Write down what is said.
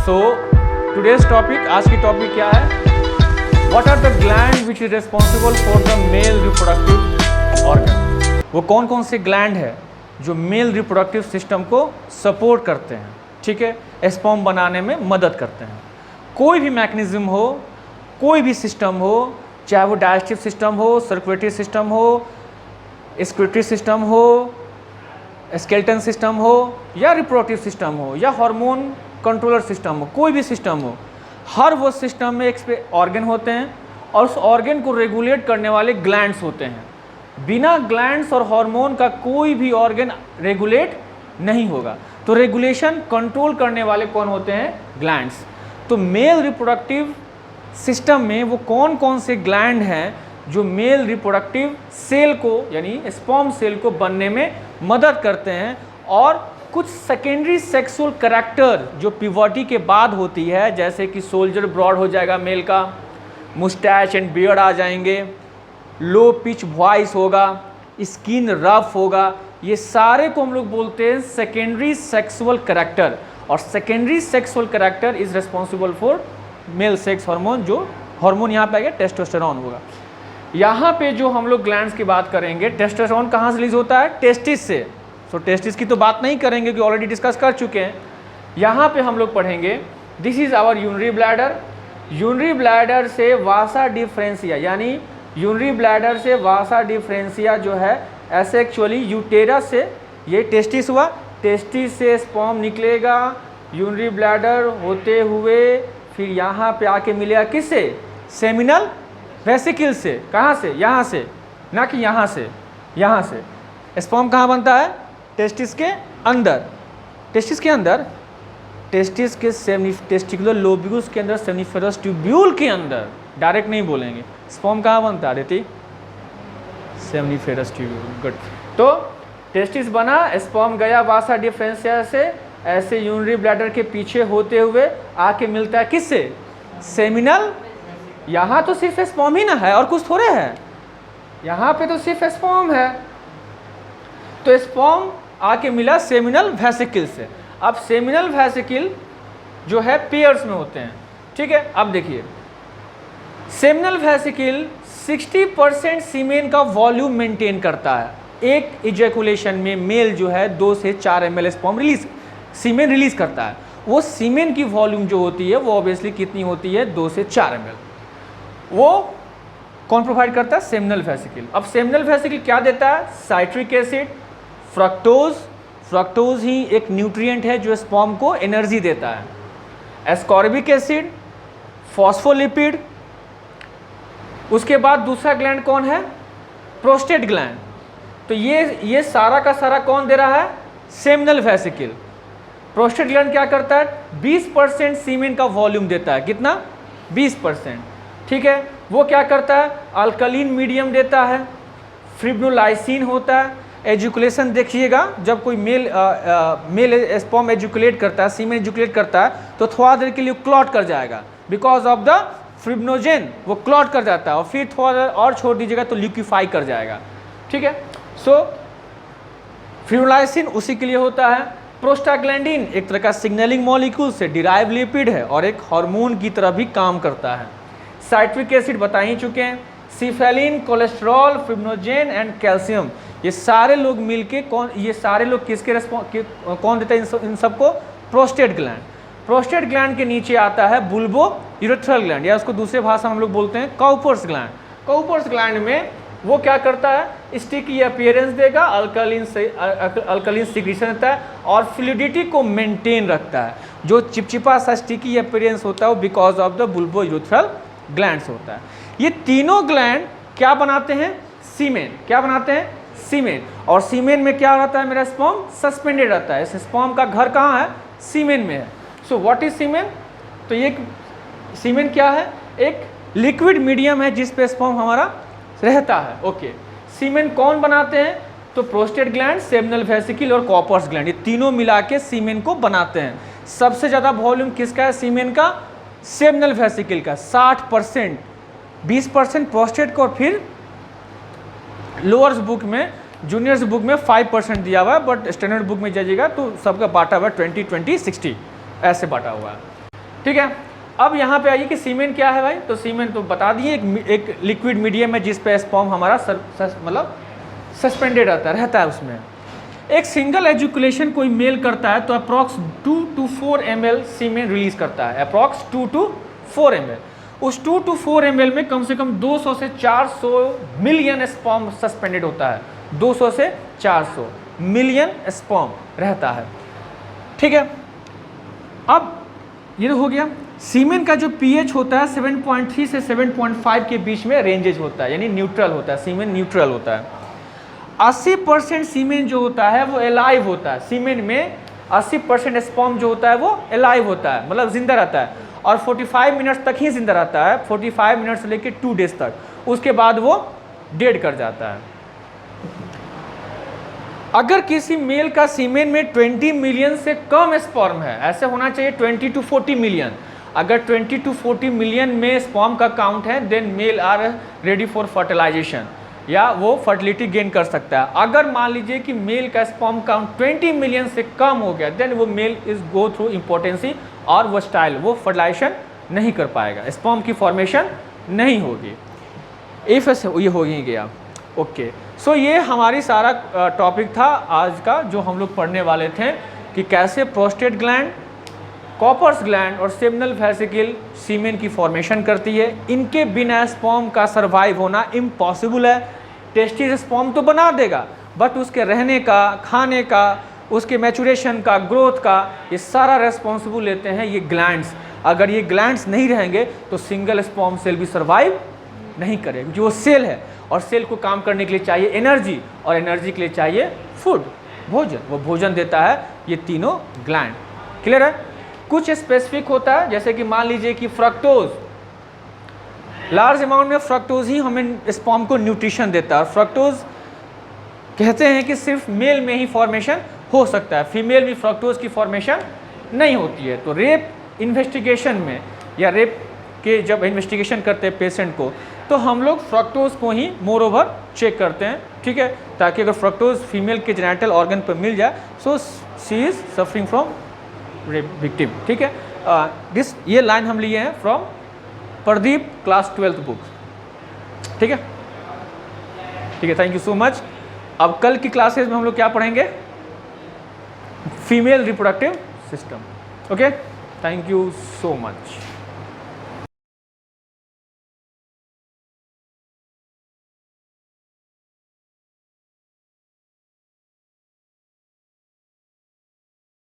So today's topic, आज की topic क्या है? What are the gland which is responsible for the male reproductive organ. वो कौन कौन से ग्लैंड है जो मेल रिप्रोडक्टिव सिस्टम को सपोर्ट करते हैं, ठीक है, स्पर्म बनाने में मदद करते हैं। कोई भी मैकेनिज्म हो, कोई भी सिस्टम हो, चाहे वो डाइजेस्टिव सिस्टम हो, सर्कुलेटरी सिस्टम हो, एक्सक्रीटरी सिस्टम हो, स्केलेटन सिस्टम हो, या रिप्रोडक्टिव सिस्टम हो, या हार्मोन कंट्रोलर सिस्टम हो, कोई भी सिस्टम हो, हर वो सिस्टम में एक ऑर्गन होते हैं और उस ऑर्गन को रेगुलेट करने वाले ग्लैंड्स होते हैं। बिना ग्लैंड्स और हार्मोन का कोई भी ऑर्गन रेगुलेट नहीं होगा। तो रेगुलेशन कंट्रोल करने वाले कौन होते हैं? ग्लैंड्स। तो मेल रिप्रोडक्टिव सिस्टम में वो कौन कौन से ग्लैंड हैं जो मेल रिप्रोडक्टिव सेल को यानी स्पर्म सेल को बनने में मदद करते हैं, और कुछ सेकेंडरी सेक्सुअल करैक्टर जो प्यूबर्टी के बाद होती है, जैसे कि सोल्जर ब्रॉड हो जाएगा मेल का, मुस्टैच एंड बियर्ड आ जाएंगे, लो पिच वॉइस होगा, स्किन रफ होगा, ये सारे को हम लोग बोलते हैं सेकेंडरी सेक्सुअल करैक्टर। और secondary sexual character is responsible for male sex hormone, जो हार्मोन यहाँ पे आ गया टेस्टोस्टेरोन होगा। यहाँ पे जो हम लोग ग्लैंड्स की बात करेंगे, टेस्टोस्टेरोन कहाँ से रिलीज होता है? टेस्टिस से। सो टेस्टिस की तो बात नहीं करेंगे कि ऑलरेडी डिस्कस कर चुके हैं। यहाँ पे हम लोग पढ़ेंगे this is our urinary bladder. Urinary bladder से वासा डिफरेंशिया, यानी यूनरी ब्लैडर से वासा डिफरेंशिया जो है, ऐसे एक्चुअली यूटेरस से, ये टेस्टिस हुआ, टेस्टिस से स्पर्म निकलेगा यूनरी ब्लैडर होते हुए, फिर यहाँ पे आके मिलेगा किससे? सेमिनल वेसिकल से। कहाँ से? यहाँ से, ना कि यहाँ से, यहाँ से। स्पर्म कहाँ बनता है? टेस्टिस के अंदर। टेस्टिस के अंदर, टेस्टिस के टेस्टिकुलर लोब्यूल्स के अंदर, सेमिनिफेरस ट्यूब्यूल के अंदर, डायरेक्ट नहीं बोलेंगे। स्पर्म कहाँ बनता है रेती? Seminiferous tubule. गुड। तो टेस्टिस बना, स्पर्म गया वासा डिफरेंशिया से, ऐसे यूनरी ब्लैडर के पीछे होते हुए आके मिलता है किससे? सेमिनल। यहाँ तो सिर्फ स्पर्म ही ना है, और कुछ थोड़े है, यहाँ पे तो सिर्फ स्पर्म है। तो स्पर्म आके मिला सेमिनल वेसिकल से। अब सेमिनल वेसिकल जो है पेयर्स में होते हैं, ठीक है। अब देखिए, सेमिनल वेसिकल 60% सीमेन का वॉल्यूम मेंटेन करता है। एक इजैकुलेशन में मेल जो है 2 से 4 ml स्पर्म सीमेन रिलीज करता है। वो सीमेन की वॉल्यूम जो होती है वो ऑब्वियसली कितनी होती है? 2 से 4 ml। वो कौन प्रोवाइड करता है? Seminal vesicle. अब सेमिनल वेसिकल क्या देता है? Citric acid, fructose. फ्रक्टोज ही एक न्यूट्रिएंट है जो स्पर्म को एनर्जी देता है। Ascorbic acid, phospholipid. उसके बाद दूसरा ग्लैंड कौन है? Prostate gland. तो ये सारा का सारा कौन दे रहा है? Seminal vesicle. प्रोस्टेट ग्लैंड क्या करता है? 20% सीमेन का वॉल्यूम देता है। कितना? 20%, ठीक है। वो क्या करता है? अल्कलीन मीडियम देता है, फिब्रोलाइसिन होता है। एजुकुलेशन देखिएगा, जब कोई मेल स्पर्म एजुकुलेट करता है, सीमेन एजुकुलेट करता है, तो थोड़ा देर के लिए क्लॉट कर जाएगा बिकॉज ऑफ द फिब्रिनोजेन, वो क्लॉट कर जाता है, और फिर थोड़ा देर और छोड़ दीजिएगा तो लिक्विफाई कर जाएगा, ठीक है। सो फिब्रोलाइसिन उसी के लिए होता है। प्रोस्टाग्लैंडिन एक तरह का सिग्नलिंग मॉलिक्यूल से डिराइव लिपिड है और एक हार्मोन की तरह भी काम करता है। साइट्रिक एसिड बता ही चुके हैं। Cephaeline, cholesterol, fibrinogen and calcium, ये सारे लोग मिलके ये सारे लोग किसके कौन देता है इन सबको? Prostate gland. प्रोस्टेट ग्लैंड के नीचे आता है बुल्बो यूरेथ्रल ग्लैंड, या उसको दूसरे भाषा में हम लोग बोलते हैं काउपर्स ग्लैंड। काउपर्स ग्लैंड में वो क्या करता है? स्टिकी अपीयरेंस देगा, अल्कलीन सिक्रीशन देता है, और फ्लूइडिटी को मेंटेन रखता है। जो चिपचिपा सा स्टिकी अपीयरेंस होता है वो because of the bulbo urethral glands होता है। ये तीनों ग्लैंड क्या बनाते हैं? सीमेन। क्या बनाते हैं? सीमेन। और सीमेन में क्या रहता है? मेरा स्पर्म सस्पेंडेड रहता है। इस स्पर्म का घर कहाँ है? सीमेन में है। सो व्हाट इज सीमेन? तो ये सीमेन क्या है? एक लिक्विड मीडियम है जिस पे स्पर्म हमारा रहता है। ओके। सीमेन कौन बनाते हैं? तो प्रोस्टेट ग्लैंड, सेमिनल वेसिकल और कॉपर्स ग्लैंड, ये तीनों मिला के सीमेन को बनाते हैं। सबसे ज़्यादा वॉल्यूम किसका है सीमेन का? सेमिनल वेसिकल का 60%, 20% प्रोस्टेट को, और फिर लोअर्स बुक में, जूनियर्स बुक में 5% दिया हुआ है, बट स्टैंडर्ड बुक में जाइएगा तो सबका बांटा हुआ है 20-20-60 ऐसे बांटा हुआ है। ठीक है। अब यहाँ पे आइए कि सीमेन क्या है भाई, तो सीमेन तो बता दिए एक लिक्विड मीडियम है जिस पे स्पर्म हमारा मतलब सस्पेंडेड रहता है उसमें। एक सिंगल एजुकुलेशन कोई मेल करता है तो approx 2 to 4 ml semen release करता है, अप्रॉक्स 2 to 4 ml। उस 2 to 4 ml में कम से कम 200 से 400 मिलियन स्पर्म सस्पेंडेड होता है, 200 से 400 मिलियन स्पर्म रहता है, ठीक है। अब ये हो गया। सीमेन का जो पीएच होता है 7.3 से 7.5 के बीच में रेंजेज होता है, यानी न्यूट्रल होता है, सीमेन न्यूट्रल होता है। 80% सीमेन जो होता है वो एलाइव होता है, सीमेन में 80% स्पर्म जो होता है वो एलाइव होता है, मतलब जिंदा रहता है, और 45 मिनट्स तक ही जिंदा रहता है, 45 मिनट से लेकर 2 डेज तक, उसके बाद वो डेड कर जाता है। अगर किसी मेल का सीमेन में 20 मिलियन से कम स्पर्म है, ऐसे होना चाहिए 20 to 40 मिलियन, अगर 20 to 40 मिलियन में स्पर्म का काउंट है then male are ready for fertilization, या वो फर्टिलिटी गेन कर सकता है। अगर मान लीजिए कि मेल का स्पर्म काउंट 20 मिलियन से कम हो गया देन वो male is go through impotency और वो स्टाइल वो फर्टिलाइजेशन नहीं कर पाएगा, स्पर्म की फॉर्मेशन नहीं होगी। इफ ये हो ही गया, ओके। सो ये हमारी सारा टॉपिक था आज का जो हम लोग पढ़ने वाले थे कि कैसे प्रोस्टेट ग्लैंड, कॉपर्स ग्लैंड और सेमिनल वेसिकल सीमेन की फॉर्मेशन करती है। इनके बिना स्पर्म का सर्वाइव होना इम्पॉसिबल है। टेस्टिस स्पर्म तो बना देगा बट उसके रहने का, खाने का, उसके मैचुरेशन का, ग्रोथ का, ये सारा रेस्पॉन्सिबल लेते हैं ये ग्लैंड्स। अगर ये ग्लैंड्स नहीं रहेंगे तो सिंगल स्पर्म सेल भी सर्वाइव नहीं करेगा, क्योंकि वो सेल है और सेल को काम करने के लिए चाहिए एनर्जी और एनर्जी के लिए चाहिए फूड, भोजन। वो भोजन देता है ये तीनों ग्लैंड। क्लियर है? कुछ स्पेसिफिक होता है, जैसे कि मान लीजिए कि फ्रक्टोज, लार्ज अमाउंट में फ्रक्टोज ही हमें स्पर्म को न्यूट्रिशन देता है। और फ्रक्टोज कहते हैं कि सिर्फ मेल में ही फॉर्मेशन हो सकता है, फीमेल में फ्रक्टोज की फॉर्मेशन नहीं होती है। तो रेप इन्वेस्टिगेशन में या रेप के जब इन्वेस्टिगेशन करते हैं पेशेंट को तो हम लोग फ्रक्टोज को ही मोर ओवर चेक करते हैं, ठीक है, ताकि अगर फ्रक्टोज फीमेल के जेनिटल ऑर्गन पर मिल जाए so she is suffering from rape victim, ठीक है। ये लाइन हम लिए हैं from Pradeep class 12th book, ठीक है, ठीक है। Thank you so much. अब कल की क्लासेज में हम लोग क्या पढ़ेंगे? Female reproductive system. Okay, thank you so much.